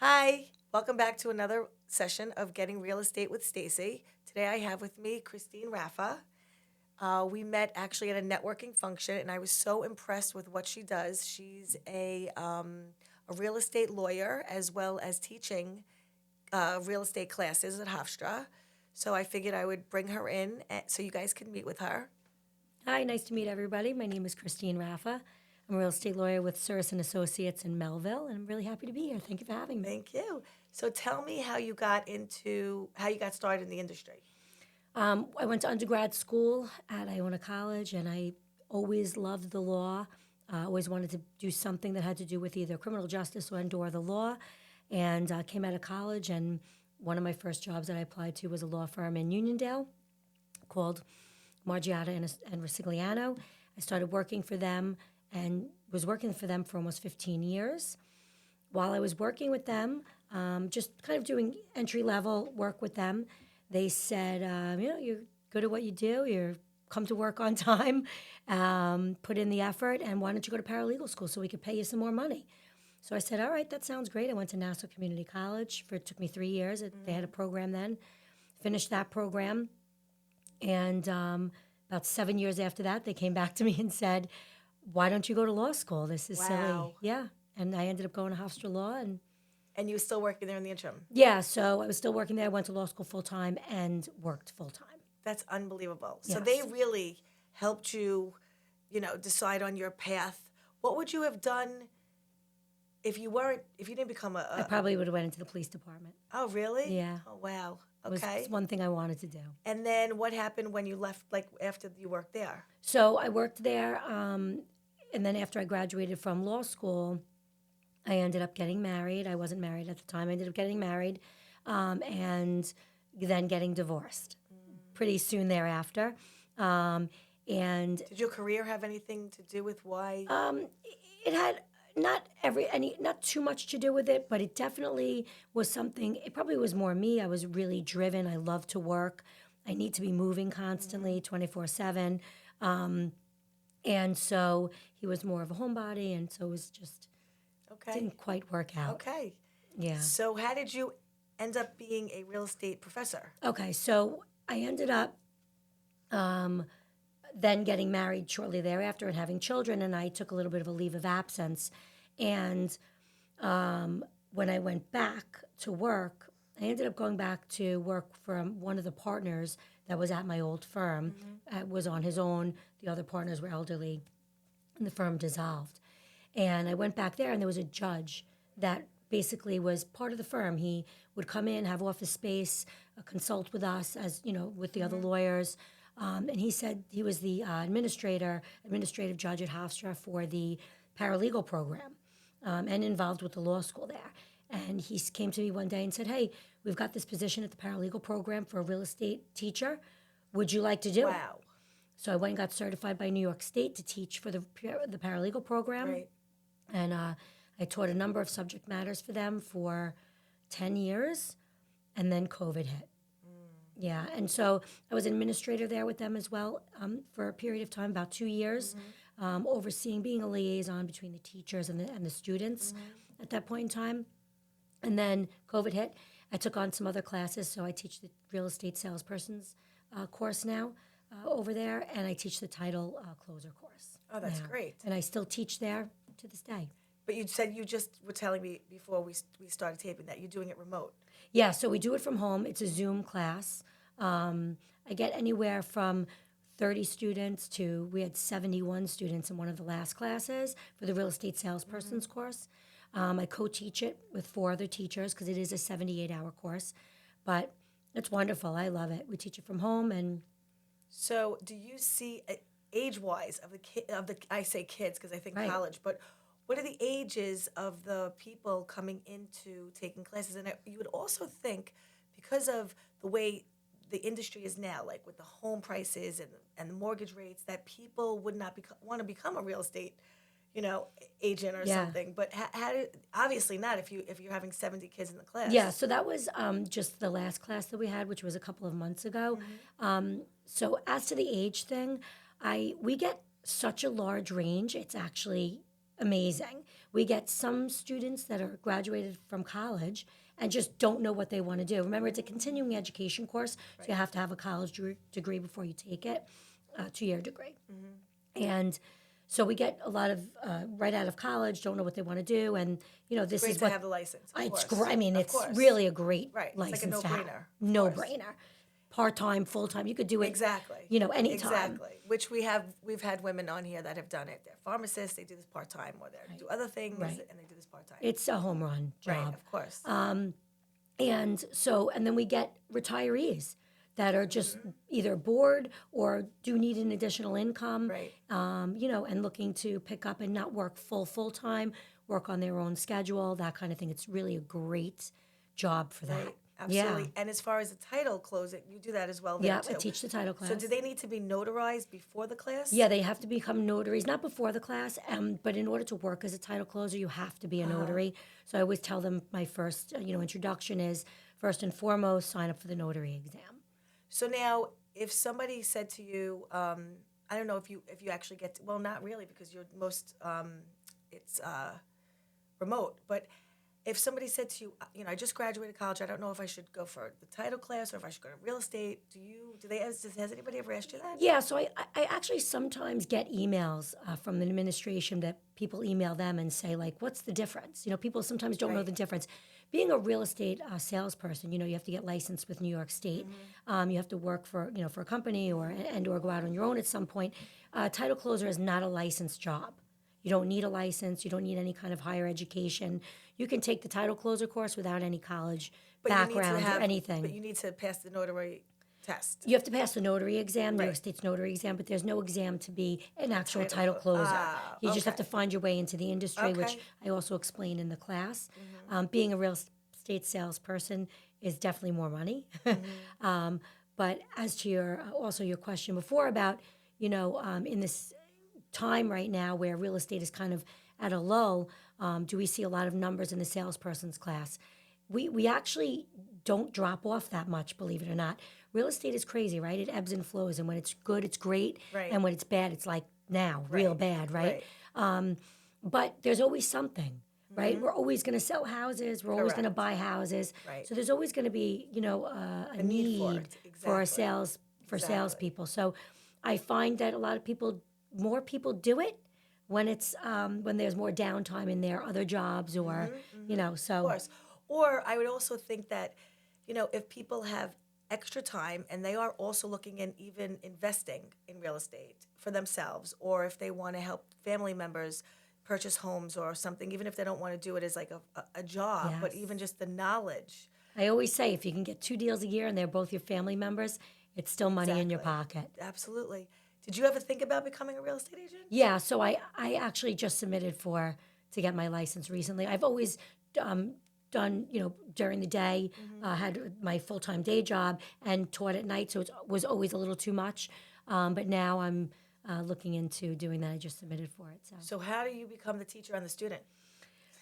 Hi, welcome back to another session of Getting Real Estate with Stacey. Today I have with me Christine Raffa. We met actually at a networking function, and I was so impressed with what she does. She's a real estate lawyer as well as teaching real estate classes at Hofstra. So I figured I would bring her in so you guys can meet with her. Hi, nice to meet everybody. My name is Christine Raffa. I'm a real estate lawyer with Suris and Associates in Melville, and I'm really happy to be here. Thank you for having me. Thank you. So tell me how you got started in the industry. I went to undergrad school at Iona College, and I always loved the law. Always wanted to do something that had to do with either criminal justice or the law. And came out of college, and one of my first jobs that I applied to was a law firm in Uniondale called Margiata and Rosigliano. I started working for them and was working for them for almost 15 years. While I was working with them, just kind of doing entry level work with them, they said, you're good at what you do. You're come to work on time, put in the effort, and why don't you go to paralegal school so we could pay you some more money? So I said, all right, that sounds great. I went to Nassau Community College it took me 3 years. They had a program then. Finished that program, and about 7 years after that, they came back to me and said, why don't you go to law school? This is silly. Wow. Yeah. And I ended up going to Hofstra Law. And And you were still working there in the interim. yeah, so I was still working there. I went to law school full time and worked full time. That's unbelievable. So they Yes. really helped you, decide on your path. What would you have done if you didn't become I probably would have went into the police department. oh, really? Yeah. Oh, wow. It was Okay. one thing I wanted to do. And then what happened when you left, like after you worked there? So I worked there. And then after I graduated from law school, I ended up getting married. I wasn't married at the time. I ended up getting married and then getting divorced pretty soon thereafter. Um, and Did your career have anything to do with why? it had not too much to do with it, but it definitely was something. It probably was more me. I was really driven. I love to work. I need to be moving constantly, 24/7. And so he was more of a homebody, and so it was just Okay. didn't quite work out. Okay. Yeah. So how did you end up being a real estate professor? Okay, so I ended up then getting married shortly thereafter and having children, and I took a little bit of a leave of absence. And when I went back to work, I ended up going back to work for one of the partners that was at my old firm. Was on his own. The other partners were elderly, and the firm dissolved. And I went back there, and there was a judge that basically was part of the firm. He would come in, have office space, consult with us as with the other lawyers. And he said he was the administrative judge at Hofstra for the paralegal program, and involved with the law school there. And he came to me one day and said, "Hey, we've got this position at the paralegal program for a real estate teacher. Would you like to do it?" Wow. So I went and got certified by New York State to teach for the paralegal program. Right. And I taught a number of subject matters for them for 10 years, and then COVID hit. Yeah, and so I was an administrator there with them as well for a period of time, about 2 years, overseeing, being a liaison between the teachers and the students at that point in time. And then COVID hit. I took on some other classes, so I teach the real estate salesperson's course now over there, and I teach the title closer course. Oh, that's now. great. And I still teach there to this day. But you said you just were telling me before we started taping that you're doing it remote. Yeah, so we do it from home. It's a Zoom class. I get anywhere from 30 students to, we had 71 students in one of the last classes for the real estate salesperson's course. I co-teach it with 4 other teachers because it is a 78-hour course. But it's wonderful. I love it. We teach it from home. And So, do you see age-wise of the I say kids because I think Right. college, but what are the ages of the people coming into taking classes? And you would also think because of the way the industry is now, like with the home prices and the mortgage rates, that people would not want to become a real estate, agent or Yeah. something. But obviously not if you're having 70 kids in the class. yeah, so that was just the last class that we had, which was a couple of months ago. So as to the age thing, we get such a large range. It's actually amazing. We get some students that are graduated from college and just don't know what they want to do. Remember, it's a continuing education course, so you have to have a college degree before you take it, 2-year degree. And so we get a lot of right out of college, don't know what they want to do, and this Great is to what have the license. Of it's. course. I mean, Of it's course. really a great Right. It's like a license to have. no-brainer. No Of course. brainer. Part time, full time. You could do it. Exactly. Anytime. Exactly. Which we've had women on here that have done it. They're pharmacists. They do this part time, or they do other things, Right. and they do this part time. It's a home run job. Right. Of course. And then we get retirees that are just either bored or do need an additional income, Right. And looking to pick up and not work full time, work on their own schedule, that kind of thing. It's really a great job for that. Right. Absolutely. Yeah. And as far as the title closing, you do that as well there Yeah, too. I teach the title class. So do they need to be notarized before the class? Yeah, they have to become notaries, not before the class, but in order to work as a title closer, you have to be a notary. So I always tell them my first, introduction is first and foremost, sign up for the notary exam. So now, if somebody said to you, I don't know if you actually get to, well, not really because you're most it's remote, but if somebody said to you, I just graduated college, I don't know if I should go for the title class or if I should go to real estate. Has anybody ever asked you that? Yeah, so I actually sometimes get emails from the administration that people email them and say, like, what's the difference? People sometimes don't know the difference. Being a real estate salesperson, you have to get licensed with New York State. You have to work for a company or go out on your own at some point. Title closer is not a licensed job. You don't need a license. You don't need any kind of higher education. You can take the title closer course without any college background or anything. But you need to pass the notary test. You have to pass the notary exam, New York State's notary exam, but there's no exam to be an actual title closer. You just have to find your way into the industry, which I also explain in the class. Being a real estate salesperson is definitely more money. But as to your question before about, in this time right now where real estate is kind of at a lull, do we see a lot of numbers in the salesperson's class? We actually don't drop off that much, believe it or not. Real estate is crazy, right? It ebbs and flows, and when it's good, it's great, Right. and when it's bad, it's like now, real bad, right? But there's always something, right? We're always going to sell houses. We're always going to buy houses. Right. So there's always going to be, a need for need it. for Exactly. salespeople. So I find that a lot of more people do it when it's when there's more downtime in their other jobs or so. Of course. Or I would also think that, if people have extra time and they are also looking in even investing in real estate for themselves, or if they want to help family members purchase homes or something, even if they don't want to do it as like a job, but Yes. even just the knowledge. I always say if you can get 2 deals a year and they're both your family members, it's still money in your Exactly. pocket. Absolutely. Did you ever think about becoming a real estate agent? Yeah, so I actually just submitted to get my license recently. I've always done, during the day, had my full-time day job and taught at night, so it was always a little too much. But now I'm looking into doing that. I just submitted for it. So how do you become the teacher and the student?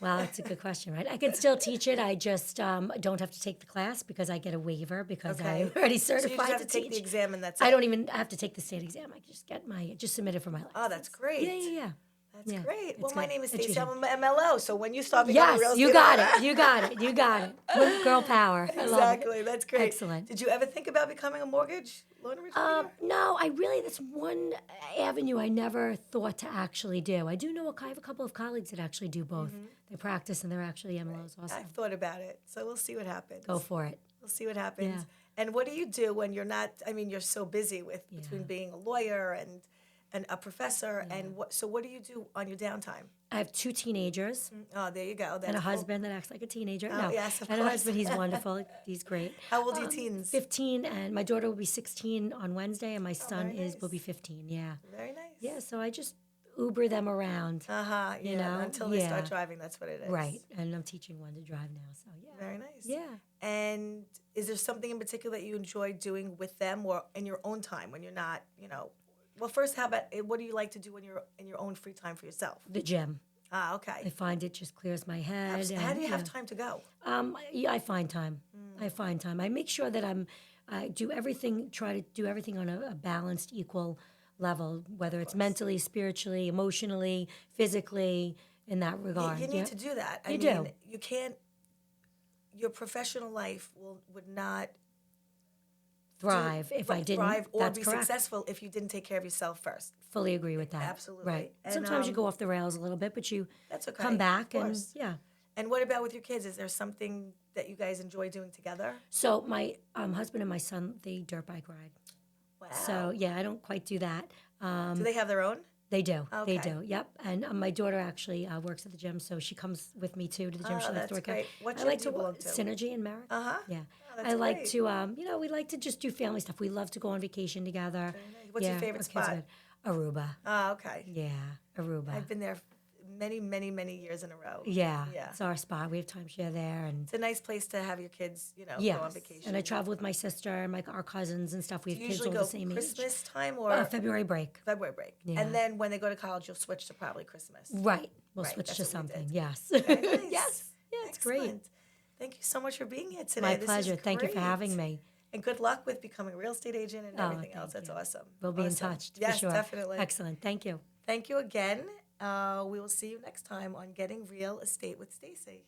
Well, that's a good question, right? I can still teach it. I just don't have to take the class because I get a waiver because I'm already So you certified just have to take teach. the exam and that's it? I don't even have to take the state exam. I just submit it for my license. Oh, that's great. Yeah. That's Yeah, great. it's Well, my good. name is It's Stacey. easy. I'm an MLO, so when you start becoming a real Yes, estate you got it. You got it. Girl power. I love it. Exactly. That's great. Excellent. Did you ever think about becoming a mortgage loan originator? No, that's one avenue I never thought to actually do. I do know I have a couple of colleagues that actually do both. They practice and they're actually MLOs also. I've thought about it, so we'll see what happens. Go for it. We'll see what happens. Yeah. And what do you do when you're not? I mean, you're so busy between being a lawyer and a professor, and what do you do on your downtime? I have 2 teenagers Oh, there you go. That's and a cool. husband that acts like a teenager. Oh, No, yes, of and a course. husband. He's wonderful. He's great. How old are your teens? 15, and my daughter will be 16 on Wednesday, and my son very will be nice. 15. Yeah. Very nice. Yeah. So I just Uber them around. Yeah. Until they start driving, that's what it is. Right. And I'm teaching one to drive now. So yeah. Very nice. Yeah. And is there something in particular that you enjoy doing with them, or in your own time when you're not, Well, first, how about what do you like to do when you're in your own free time for yourself? The gym. Ah, okay. I find it just clears my head. How do you have and, time to go? Yeah, I find time. I find time. I make sure that I do everything, try to do everything on a balanced, equal level, whether it's mentally, spiritually, emotionally, physically, in that regard. You need to do that. I You mean, do. you can't. Your professional life would not Thrive if I didn't. thrive or That's be correct. successful if you didn't take care of yourself first. Fully agree with that. Absolutely. Right. And, Sometimes you go off the rails a little bit, but you That's okay. come back of and course. yeah. And what about with your kids? Is there something that you guys enjoy doing together? So my husband and my son, they dirt bike ride. Wow. So yeah, I don't quite do that. Do they have their own? They do. Okay. They do. Yep. And my daughter actually works at the gym, so she comes with me too to the gym. She likes That's to work great. out. What I gym like do you to belong to? Synergy in Merritt. Uh-huh. Yeah. Oh, that's I like great. to we like to just do family stuff. We love to go on vacation together. Very nice. What's your favorite our kids spot? are good. Aruba. Oh, okay. Yeah, Aruba. I've been there many, many, many years in a row. Yeah, Yeah. it's our spot. We have timeshare there, and It's a nice place to have your kids, go yes. on vacation. And I travel with my sister and our cousins and stuff. We have Do you kids usually all go the same Christmas age. time or February break. February break? Yeah. And then when they go to college, you'll switch to probably Christmas. Right. We'll Right, switch that's to what we something. did. Yes. Very nice. Yes. Yeah, it's great. Excellent. Thank you so much for being here today. My This is pleasure. Thank you for great. having me. And good luck with becoming a real estate agent and everything else. thank That's you. awesome. We'll be in Awesome. touch Yes, for sure. definitely. Excellent. Thank you. Thank you again. We will see you next time on Getting Real Estate with Stacey.